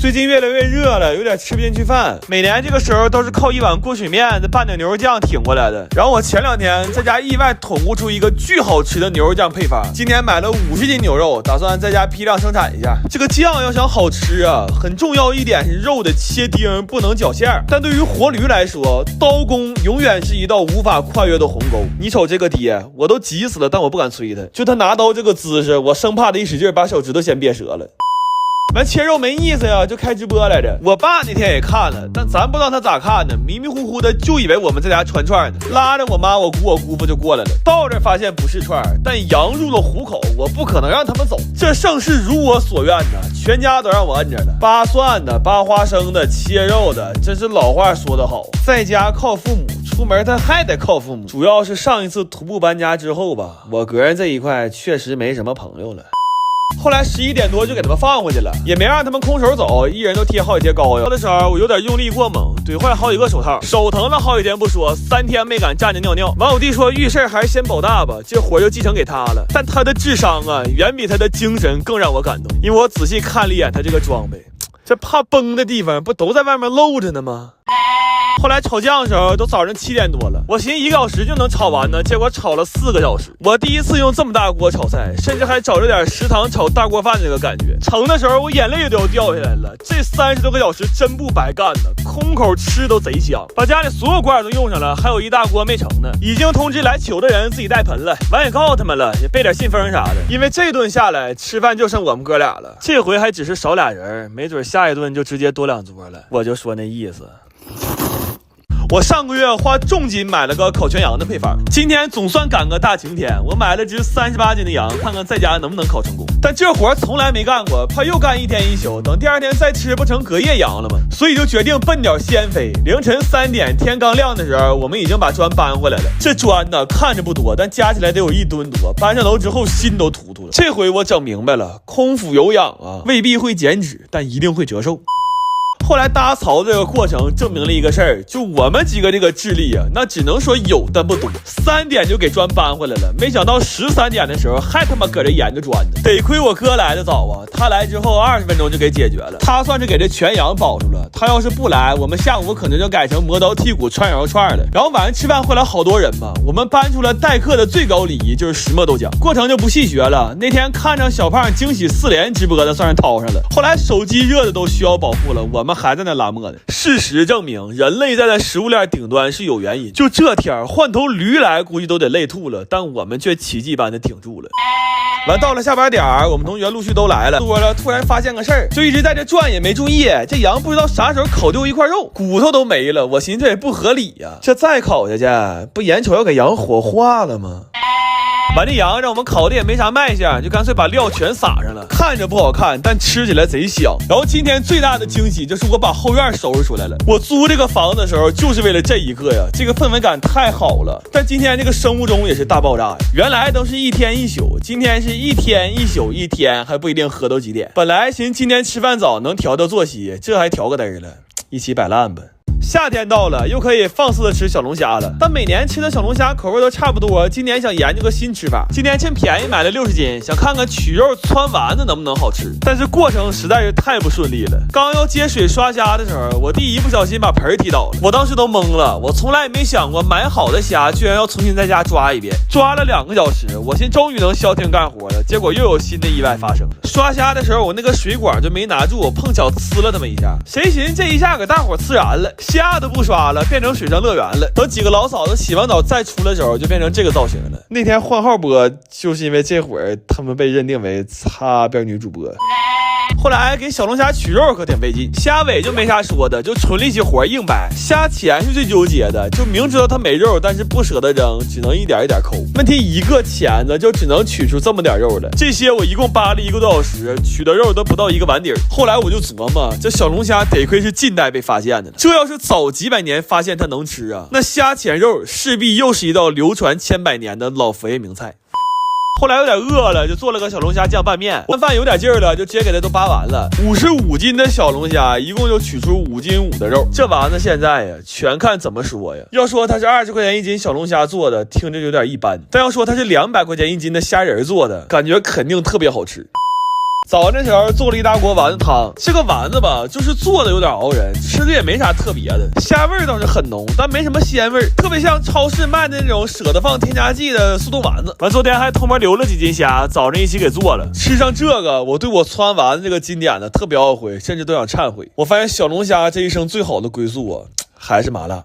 最近越来越热了，有点吃不进去饭。每年这个时候都是靠一碗过水面再拌点牛肉酱挺过来的。然后我前2天在家意外捅咕出一个巨好吃的牛肉酱配方。今天买了50斤牛肉，打算在家批量生产一下。这个酱要想好吃啊，很重要一点是肉的切丁不能绞馅。但对于活驴来说，刀工永远是一道无法跨越的鸿沟。你瞅这个爹，我都急死了，但我不敢催他。就他拿刀这个姿势，我生怕他一使劲把手指头先别折了。完切肉没意思呀，就开直播来着。我爸那天也看了，但咱不知道他咋看的，迷迷糊糊的就以为我们在家串串呢，拉着我妈、我姑、我姑父就过来了。到这发现不是串，但羊入了虎口，我不可能让他们走。这盛世如我所愿呢，全家都让我摁着了，扒蒜的、扒花生的、切肉的，真是老话说得好，在家靠父母，出门他还得靠父母。主要是上一次徒步搬家之后吧，我个人这一块确实没什么朋友了。后来11点多就给他们放回去了，也没让他们空手走，一人都贴好几贴膏药。的时候我有点用力过猛，怼坏好几个手套，手疼了好几天不说，3天没敢站着尿尿。完我弟说遇事还是先保大吧，这活就继承给他了。但他的智商啊，远比他的精神更让我感动，因为我仔细看了一眼他这个装备，这怕崩的地方不都在外面露着呢吗？后来炒酱的时候都早上7点多了，我寻思1个小时就能炒完呢，结果炒了4个小时。我第一次用这么大锅炒菜，甚至还找着点食堂炒大锅饭的那个感觉。盛的时候我眼泪都要掉下来了，这30多个小时真不白干呢，空口吃都贼香。把家里所有罐都用上了，还有一大锅没盛呢。已经通知来求的人自己带盆了，完也告诉他们了，也备点信封啥的。因为这顿下来吃饭就剩我们哥俩了，这回还只是少俩人，没准下一顿就直接多2桌了。我就说那意思。我上个月花重金买了个烤全羊的配方，今天总算赶个大晴天，我买了只38斤的羊，看看在家能不能烤成功。但这活从来没干过，怕又干1天1宿，等第2天再吃不成隔夜羊了吗？所以就决定奔点先飞。凌晨3点天刚亮的时候，我们已经把砖搬回来了。这砖呢看着不多，但加起来得有1吨多，搬上楼之后心都突突了。这回我整明白了，空腹有氧啊，未必会减脂，但一定会折寿。后来搭槽这个过程证明了一个事儿，就我们几个这个智力啊，那只能说有但不多。3点就给砖搬回来了，没想到13点的时候还他妈搁这研究砖呢。得亏我哥来的早啊，他来之后20分钟就给解决了，他算是给这全羊保住了。他要是不来，我们下午可能就改成磨刀剔骨串羊肉串了。然后晚上吃饭回来好多人嘛，我们搬出了待客的最高礼仪，就是石磨豆浆。过程就不细学了，那天看着小胖惊喜4连直播的算是掏上了。后来手机热的都需要保护了，我们还在那拉磨呢。事实证明，人类站在食物链顶端是有原因。就这天换头驴来估计都得累吐了，但我们却奇迹般的挺住了。完到了下班点我们同学陆续都来了，多了突然发现个事儿，就一直在这转也没注意，这羊不知道啥时候烤丢一块肉，骨头都没了。我寻思这也不合理呀，这再烤下去不眼瞅要给羊火化了吗？完这羊让我们烤的也没啥卖相，就干脆把料全撒上了，看着不好看，但吃起来贼香。然后今天最大的惊喜就是我把后院收拾出来了。我租这个房子的时候就是为了这一个呀，这个氛围感太好了。但今天这个生物钟也是大爆炸呀，原来都是1天1宿，今天是1天1宿1天，还不一定喝到几点。本来寻思今天吃饭早能调到作息，这还调个嘚了，一起摆烂吧。夏天到了，又可以放肆的吃小龙虾了。但每年吃的小龙虾口味都差不多，今年想研究个新吃法。今天趁便宜买了60斤，想看看取肉汆丸子能不能好吃。但是过程实在是太不顺利了。刚要接水刷虾的时候，我弟一不小心把盆踢倒了，我当时都懵了。我从来也没想过买好的虾居然要重新在家抓一遍，抓了2个小时，我寻终于能消停干活了。结果又有新的意外发生了。刷虾的时候，我那个水管就没拿住，碰巧呲了他们一下。谁寻这一下给大伙呲燃了，虾都不刷了，变成水上乐园了。等几个老嫂子洗完澡再出来的时候，就变成这个造型了。那天换号播，就是因为这会儿他们被认定为擦边女主播。后来给小龙虾取肉可挺费劲，虾尾就没啥说的，就纯力气活硬掰。虾钳是最纠结的，就明知道它没肉，但是不舍得扔，只能一点一点抠。问题一个钳子就只能取出这么点肉了，这些我一共扒了1个多小时，取的肉都不到1个碗底儿。后来我就琢磨，这小龙虾得亏是近代被发现的了，这要是早几百年发现它能吃啊，那虾钳肉势必又是一道流传千百年的老佛爷名菜。后来有点饿了，就做了个小龙虾酱拌面。拌饭有点劲儿了，就直接给它都扒完了。55斤的小龙虾，一共就取出5斤5的肉。这丸子现在呀，全看怎么说呀。要说它是20块钱1斤小龙虾做的，听着有点一般；但要说它是200块钱1斤的虾仁做的，感觉肯定特别好吃。早上的时候做了一大锅丸子汤，这个丸子吧，就是做的有点熬人，吃的也没啥特别的，虾味儿倒是很浓，但没什么鲜味儿，特别像超市卖的那种舍得放添加剂的速冻丸子。完，昨天还偷摸留了几斤虾，早上一起给做了。吃上这个，我对我汆丸子这个经典的特别懊悔，甚至都想忏悔。我发现小龙虾这一生最好的归宿啊，还是麻辣。